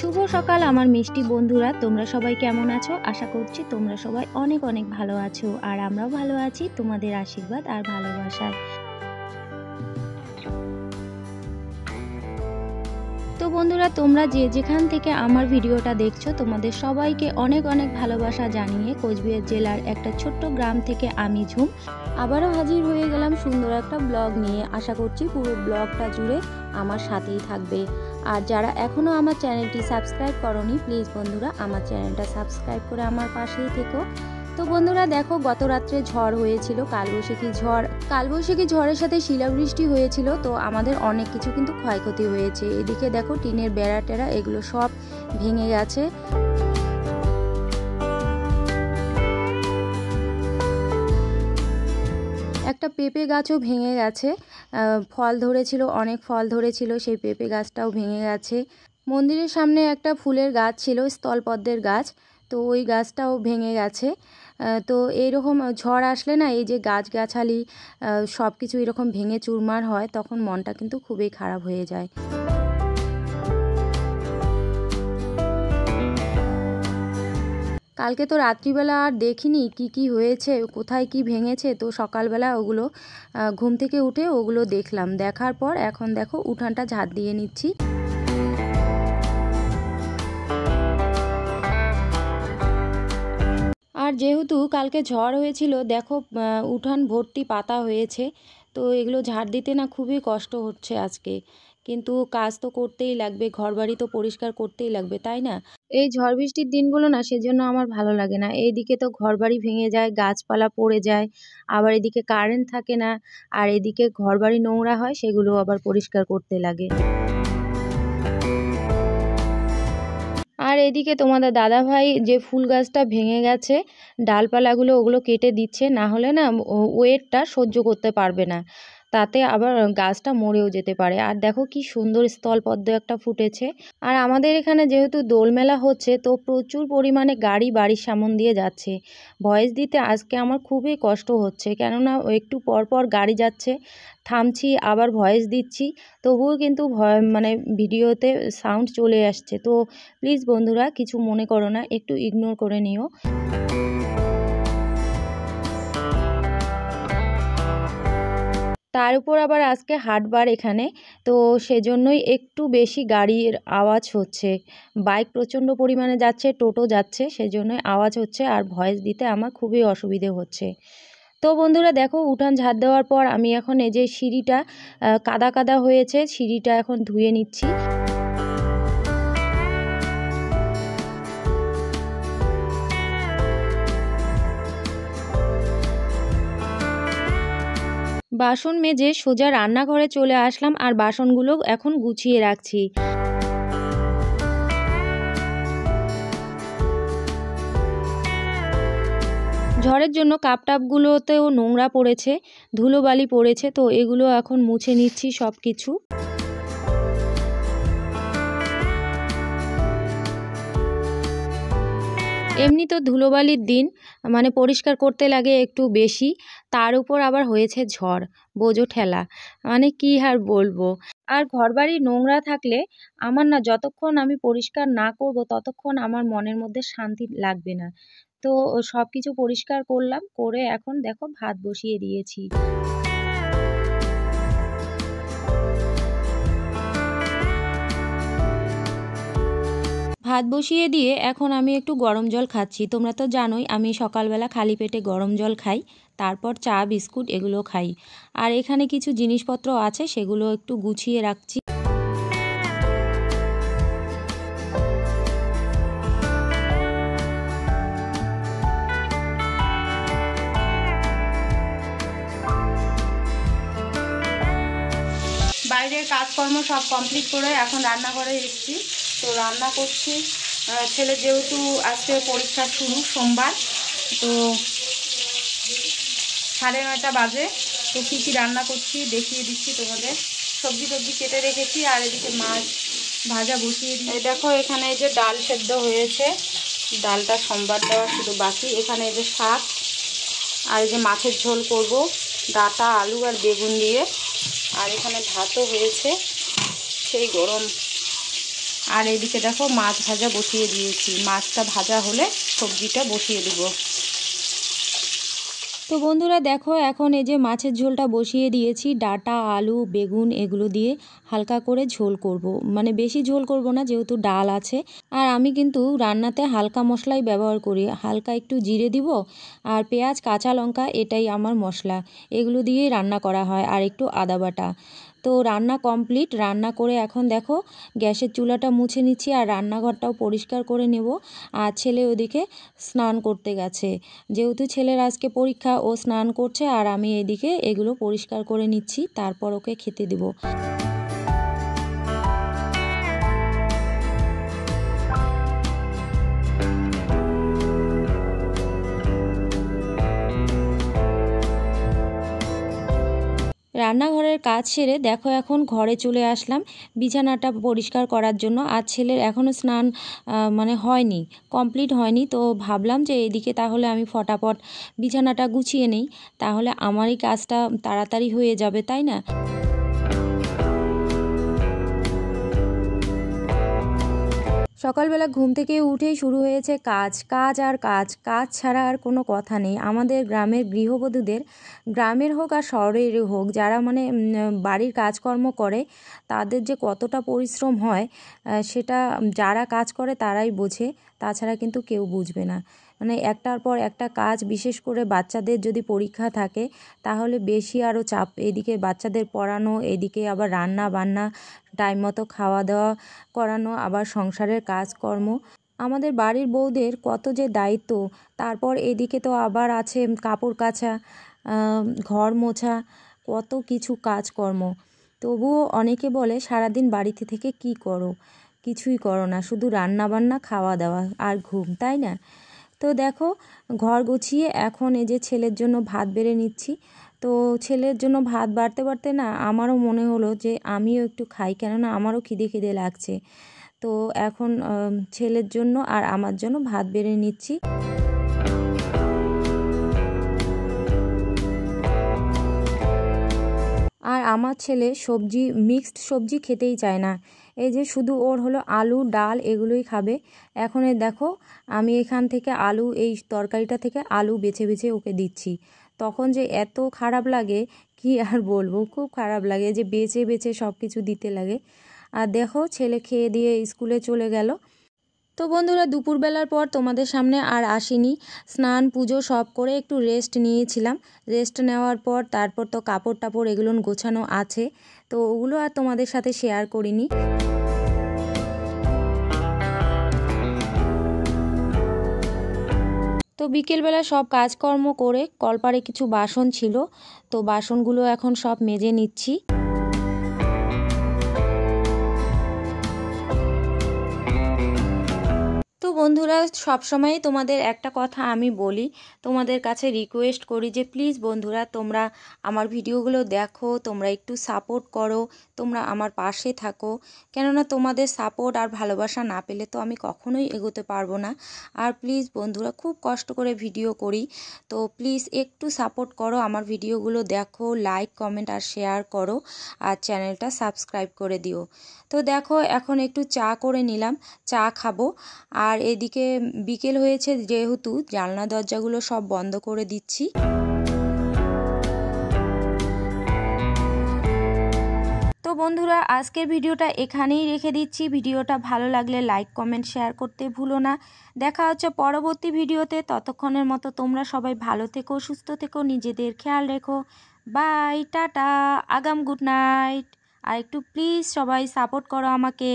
শুভ সকাল আমার মিষ্টি বন্ধুরা, তোমরা সবাই কেমন আছো? আশা করছি তোমরা সবাই অনেক অনেক ভালো আছো, আর আমরাও ভালো আছি তোমাদের আশীর্বাদ আর ভালোবাসায়। তো বন্ধুরা, তোমরা যে যেখান থেকে আমার ভিডিওটা দেখছো তোমাদের সবাইকে অনেক অনেক ভালোবাসা জানিয়ে কোচবিহার জেলার একটা ছোট্ট গ্রাম থেকে আমি ঝুম আবারও হাজির হয়ে গেলাম সুন্দর একটা ব্লগ নিয়ে। আশা করছি পুরো ব্লগটা জুড়ে আমার সাথেই থাকবে। আর যারা এখনও আমার চ্যানেলটি সাবস্ক্রাইব করোনি, প্লিজ বন্ধুরা আমার চ্যানেলটা সাবস্ক্রাইব করে আমার পাশেই থেকো। তো বন্ধুরা দেখো, গত রাত্রে ঝড় হয়েছিল, কালবৈশাখী ঝড়ের সাথে শিলাবৃষ্টি হয়েছিল। তো আমাদের অনেক কিছু কিন্তু ক্ষয়ক্ষতি হয়েছে। এদিকে দেখো টিনের বেড়া টেরা এগুলো সব ভেঙে গেছে। একটা পেঁপে গাছও ভেঙে গেছে, ফল ধরেছিল, অনেক ফল ধরেছিল, সেই পেঁপে গাছটাও ভেঙে গেছে। মন্দিরের সামনে একটা ফুলের গাছ ছিল, স্থলপদ্মের গাছ, তো ওই গাছটাও ভেঙে গেছে। তো এইরকম ঝড় আসলে না, এই যে গাছগাছালি সব কিছু এরকম ভেঙে চুরমার হয়, তখন মনটা কিন্তু খুবই খারাপ হয়ে যায়। কালকে তো রাত্রিবেলা আর দেখিনি কি হয়েছে, কোথায় কি ভেঙেছে। তো সকালবেলা ওগুলো ঘুম থেকে উঠে ওগুলো দেখলাম, দেখার পর এখন দেখো উঠানটা ঝাড় দিয়ে নিচ্ছি। আর যেহেতু কালকে ঝড় হয়েছিল, দেখো উঠান ভর্তি পাতা হয়েছে, তো এগুলো ঝাড় দিতে না খুবই কষ্ট হচ্ছে আজকে। কিন্তু কাজ তো করতেই লাগবে, ঘরবাড়ি তো পরিষ্কার করতেই লাগবে, তাই না? এই ঝড় বৃষ্টির দিনগুলো না সেজন্য আমার ভালো লাগে না। এইদিকে তো ঘরবাড়ি ভেঙে যায়, গাছপালা পড়ে যায়, আবার এদিকে কারেন্ট থাকে না, আর এদিকে ঘরবাড়ি নোংরা হয়, সেগুলো আবার পরিষ্কার করতে লাগে। আর এদিকে তোমাদের দাদা ভাই যে ফুল গাছটা ভেঙে গেছে, ডালপালাগুলো ওগুলো কেটে দিচ্ছে, না হলে না ওয়েটটা সহ্য করতে পারবে না, তাতে আবার গাছটা মরেও যেতে পারে। আর দেখো কি সুন্দর স্থলপদ্ম একটা ফুটেছে। আর আমাদের এখানে যেহেতু দোলমেলা হচ্ছে, তো প্রচুর পরিমাণে গাড়ি বাড়ির সামন দিয়ে যাচ্ছে। ভয়েস দিতে আজকে আমার খুবই কষ্ট হচ্ছে, কেননা একটু পর পর গাড়ি যাচ্ছে, থামছি আবার ভয়েস দিচ্ছি, তবুও কিন্তু ভিডিওতে সাউন্ড চলে আসছে। তো প্লিজ বন্ধুরা কিছু মনে করো না, একটু ইগনোর করে নিও। তার উপর আবার আজকে হাটবার এখানে, তো সেজন্যই একটু বেশি গাড়ির আওয়াজ হচ্ছে। বাইক প্রচণ্ড পরিমাণে যাচ্ছে, টোটো যাচ্ছে, সেজন্যই আওয়াজ হচ্ছে, আর ভয়েস দিতে আমার খুবই অসুবিধে হচ্ছে। তো বন্ধুরা দেখো, উঠান ঝাড় দেওয়ার পর আমি এখন এই যে সিঁড়িটা কাদা কাদা হয়েছে, সিঁড়িটা এখন ধুয়ে নিচ্ছি। বাসন মেজে সোজা রান্নাঘরে চলে আসলাম, আর বাসনগুলো এখন গুছিয়ে রাখছি। ঝড়ের জন্য কাপটাপগুলোতেও নোংরা পড়েছে, ধুলোবালি পড়েছে, তো এগুলো এখন মুছে নিচ্ছি সব কিছু। এমনি তো ধুলোবালির দিন, পরিষ্কার করতে লাগে একটু বেশি, তার উপর আবার হয়েছে ঝড়, বোঝো ঠেলা, কি আর বলবো। আর ঘরবাড়ি নোংরা থাকলে আমার না, যতক্ষণ আমি পরিষ্কার না করব ততক্ষণ আমার মনের মধ্যে শান্তি লাগবে না। তো সব কিছু পরিষ্কার করলাম, করে এখন দেখো ভাত বসিয়ে দিয়েছি। ভাত বসিয়ে দিয়ে এখন আমি একটু গরম জল খাচ্ছি। তোমরা তো জানোই আমি সকালবেলা খালি পেটে গরম জল খাই, তারপর চা বিস্কুট এগুলো খাই। আর এখানে কিছু জিনিসপত্র আছে, সেগুলো একটু গুছিয়ে রাখছি। বাইরের কাজকর্ম সব কমপ্লিট করে এখন রান্নাঘরে এসেছি। তো রান্না করছি, ছেলে যেহেতু আজকে পরীক্ষা শুরু সোমবার, তো 9:30 বাজে। তো কী কী রান্না করছি দেখিয়ে দিচ্ছি তোমাদের। সবজি কেটে রেখেছি, আর এদিকে মাছ ভাজা বসিয়ে দিই। দেখো এখানে এই যে ডাল সেদ্ধ হয়েছে, ডালটা সোমবার দেওয়া শুধু বাকি। এখানে এই যে শাক, আর এই যে মাছের ঝোল করব, ডাঁটা আলু আর বেগুন দিয়ে। আর এখানে ভাতও হয়েছে, সেই গরম। আর এদিকে দেখো মাছ ভাজা বসিয়ে দিয়েছি, মাছটা ভাজা হলে সবজিটা বসিয়ে দেবো। তো বন্ধুরা দেখো এখন এই যে মাছের ঝোলটা বসিয়ে দিয়েছি, ডাঁটা আলু বেগুন এগুলো দিয়ে হালকা করে ঝোল করব, মানে বেশি ঝোল করব না যেহেতু ডাল আছে। আর আমি কিন্তু রান্নাতে হালকা মশলাই ব্যবহার করি, হালকা একটু জিরে দিব আর পেঁয়াজ কাঁচা লঙ্কা, এটাই আমার মশলা, এগুলো দিয়েই রান্না করা হয়, আর একটু আদা বাটা। তো রান্না কমপ্লিট, রান্না করে এখন দেখো গ্যাসের চুলাটা মুছে নিচ্ছি আর রান্নাঘরটাও পরিষ্কার করে নেব। আর ছেলে ওদিকে স্নান করতে গেছে, যেহেতু ছেলের আজকে পরীক্ষা, ও স্নান করছে আর আমি এদিকে এগুলো পরিষ্কার করে নিচ্ছি, তারপর ওকে খেতে দেব। রান্নাঘরের কাজ সেরে দেখো এখন ঘরে চলে আসলাম বিছানাটা পরিষ্কার করার জন্য। আর ছেলের এখনও স্নান মানে হয়নি, কমপ্লিট হয়নি, তো ভাবলাম যে এদিকে তাহলে আমি ফটাফট বিছানাটা গুছিয়ে নেই, তাহলে আমারই কাজটা তাড়াতাড়ি হয়ে যাবে, তাই না? সকালবেলা ঘুম থেকে উঠেই শুরু হয়েছে কাজ কাজ আর কাজ, কাজ ছাড়া আর কোনো কথা নেই। আমাদের গ্রামের গৃহবধূদের, গ্রামের হোক আর শহরের হোক, যারা মানে বাড়ির কাজকর্ম করে তাদের যে কতটা পরিশ্রম হয় সেটা যারা কাজ করে তারাই বোঝে, তাছাড়া কিন্তু কেউ বুঝবে না। মানে একটার পর একটা কাজ, বিশেষ করে বাচ্চাদের যদি পরীক্ষা থাকে তাহলে বেশি আরও চাপ, এদিকে বাচ্চাদের পড়ানো, এদিকে আবার রান্না বান্না, টাইম মতো খাওয়া দাওয়া করানো, আবার সংসারের কাজকর্ম, আমাদের বাড়ির বউদের কত যে দায়িত্ব। তারপর এদিকে তো আবার আছে কাপড় কাচা, ঘর মোছা, কত কিছু কাজকর্ম। তবুও অনেকে বলে সারাদিন বাড়িতে থেকে কি করো, কিছুই করো না, শুধু রান্না বান্না খাওয়া দাওয়া আর ঘুম, তাই না? তো দেখো ঘর গুছিয়ে এখন এই যে ছেলের জন্য ভাত বেড়ে নিচ্ছি। তো ছেলের জন্য ভাত বাড়তে বাড়তে না আমারও মনে হলো যে আমিও একটু খাই, কেননা আমারও খিদে খিদে লাগছে। তো এখন ছেলের জন্য আর আমার জন্য ভাত বেড়ে নিচ্ছি। আর আমার ছেলে সবজি, মিক্সড সবজি খেতেই চায় না, এই যে শুধু ওর হলো আলু ডাল এগুলোই খাবে। এখন দেখো আমি এখান থেকে আলু, এই তরকারিটা থেকে আলু বেছে বেছে ওকে দিচ্ছি, তখন যে এত খারাপ লাগে কি আর বলবো, খুব খারাপ লাগে যে বেছে বেছে সব কিছু দিতে লাগে। আর দেখো ছেলে খেয়ে দিয়ে স্কুলে চলে গেল। তো বন্ধুরা দুপুরবেলার পর তোমাদের সামনে আর আসিনি, স্নান পুজো সব করে একটু রেস্ট নিয়েছিলাম। রেস্ট নেওয়ার পর তারপর তো কাপড় টাপড় এগুলো গোছানো আছে, তো ওগুলো আর তোমাদের সাথে শেয়ার করিনি। তো বিকেলবেলা সব কাজকর্ম করে কলপারে কিছু বাসন ছিল, তো বাসনগুলো এখন সব মেজে নিচ্ছি। তো বন্ধুরা সবসময় তোমাদের একটা কথা আমি বলি, তোমাদের কাছে রিকোয়েস্ট করি যে প্লিজ বন্ধুরা তোমরা আমার ভিডিওগুলো দেখো, তোমরা একটু সাপোর্ট করো, তোমরা আমার পাশে থাকো, কেননা তোমাদের সাপোর্ট আর ভালোবাসা না পেলে তো আমি কখনোই এগোতে পারবো না। আর প্লিজ বন্ধুরা খুব কষ্ট করে ভিডিও করি, তো প্লিজ একটু সাপোর্ট করো, আমার ভিডিওগুলো দেখো, লাইক কমেন্ট আর শেয়ার করো, আর চ্যানেলটা সাবস্ক্রাইব করে দিও। তো দেখো এখন একটু চা করে নিলাম, চা খাবো। আর এদিকে বিকেল হয়েছে যেহেতু জানলা দরজাগুলো সব বন্ধ করে দিচ্ছি। তো বন্ধুরা আজকের ভিডিওটা এখানেই রেখে দিচ্ছি, ভিডিওটা ভালো লাগলে লাইক কমেন্ট শেয়ার করতে ভুলো না। দেখা হচ্ছে পরবর্তী ভিডিওতে, ততক্ষণের মতো তোমরা সবাই ভালো থেকো, সুস্থ থেকো, নিজেদের খেয়াল রেখো। বাই, টাটা, আগাম গুড নাইট। আর একটু প্লিজ সবাই সাপোর্ট করো আমাকে।